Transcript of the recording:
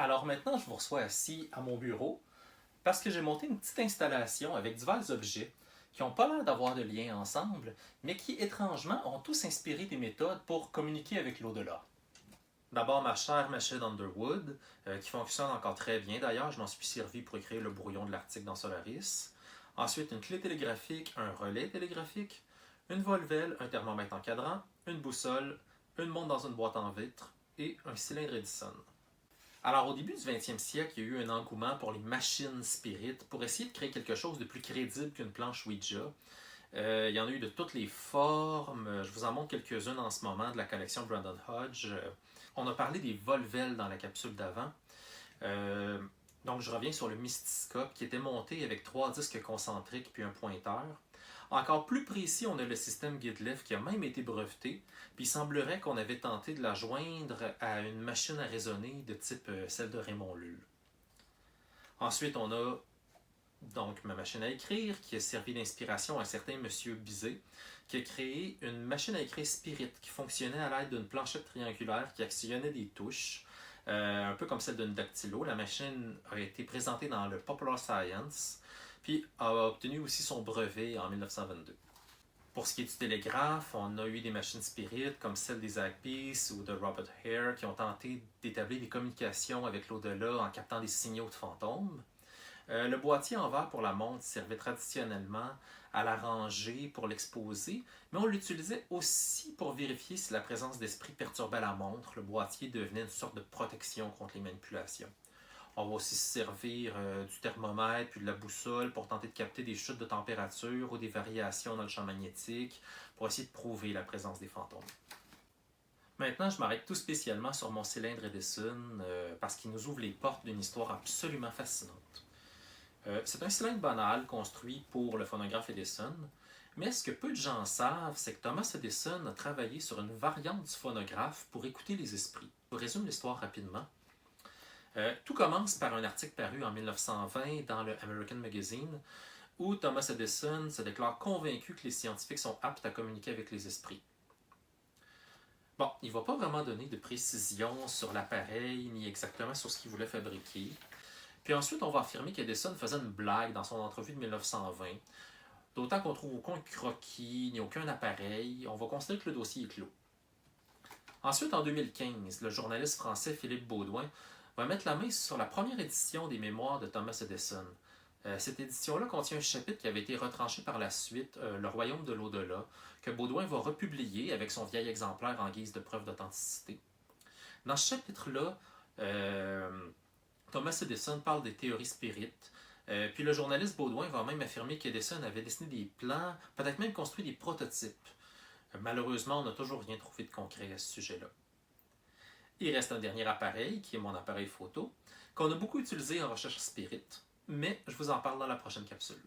Alors maintenant, je vous reçois assis à mon bureau parce que j'ai monté une petite installation avec divers objets qui n'ont pas l'air d'avoir de lien ensemble, mais qui étrangement ont tous inspiré des méthodes pour communiquer avec l'au-delà. D'abord, ma chère machine Underwood, qui fonctionne encore très bien d'ailleurs, je m'en suis servi pour écrire le brouillon de l'article dans Solaris. Ensuite, une clé télégraphique, un relais télégraphique, une volvelle, un thermomètre en cadran, une boussole, une montre dans une boîte en vitre et un cylindre Edison. Alors, au début du 20e siècle, il y a eu un engouement pour les machines spirites pour essayer de créer quelque chose de plus crédible qu'une planche Ouija. Il y en a eu de toutes les formes. Je vous en montre quelques-unes en ce moment de la collection Brandon Hodge. On a parlé des volvelles dans la capsule d'avant. Euh, donc, je reviens sur le mystiscope qui était monté avec 3 disques concentriques puis un pointeur. Encore plus précis, on a le système Gidlev qui a même été breveté, puis il semblerait qu'on avait tenté de la joindre à une machine à raisonner de type celle de Raymond Lull. Ensuite, on a donc ma machine à écrire qui a servi d'inspiration à un certain monsieur Bizet, qui a créé une machine à écrire Spirit qui fonctionnait à l'aide d'une planchette triangulaire qui actionnait des touches, un peu comme celle d'une dactylo. La machine a été présentée dans le Popular Science, puis a obtenu aussi son brevet en 1922. Pour ce qui est du télégraphe, on a eu des machines spirites comme celle des Agpies ou de Robert Hare qui ont tenté d'établir des communications avec l'au-delà en captant des signaux de fantômes. Le boîtier en verre pour la montre servait traditionnellement à la ranger pour l'exposer, mais on l'utilisait aussi pour vérifier si la présence d'esprit perturbait la montre. Le boîtier devenait une sorte de protection contre les manipulations. On va aussi se servir du thermomètre puis de la boussole pour tenter de capter des chutes de température ou des variations dans le champ magnétique pour essayer de prouver la présence des fantômes. Maintenant, je m'arrête tout spécialement sur mon cylindre Edison parce qu'il nous ouvre les portes d'une histoire absolument fascinante. C'est un cylindre banal construit pour le phonographe Edison, mais ce que peu de gens savent, c'est que Thomas Edison a travaillé sur une variante du phonographe pour écouter les esprits. Je vous résume l'histoire rapidement. Tout commence par un article paru en 1920 dans le American Magazine où Thomas Edison se déclare convaincu que les scientifiques sont aptes à communiquer avec les esprits. Bon, il ne va pas vraiment donner de précision sur l'appareil ni exactement sur ce qu'il voulait fabriquer. Puis ensuite, on va affirmer qu'Edison faisait une blague dans son entrevue de 1920. D'autant qu'on trouve aucun croquis ni aucun appareil, on va considérer que le dossier est clos. Ensuite, en 2015, le journaliste français Philippe Baudouin va mettre la main sur la première édition des mémoires de Thomas Edison. Cette édition-là contient un chapitre qui avait été retranché par la suite, Le Royaume de l'au-delà, que Baudouin va republier avec son vieil exemplaire en guise de preuve d'authenticité. Dans ce chapitre-là, Thomas Edison parle des théories spirites, puis le journaliste Baudouin va même affirmer qu'Edison avait dessiné des plans, peut-être même construit des prototypes. Malheureusement, on n'a toujours rien trouvé de concret à ce sujet-là. Il reste un dernier appareil, qui est mon appareil photo, qu'on a beaucoup utilisé en recherche spirit, mais je vous en parle dans la prochaine capsule.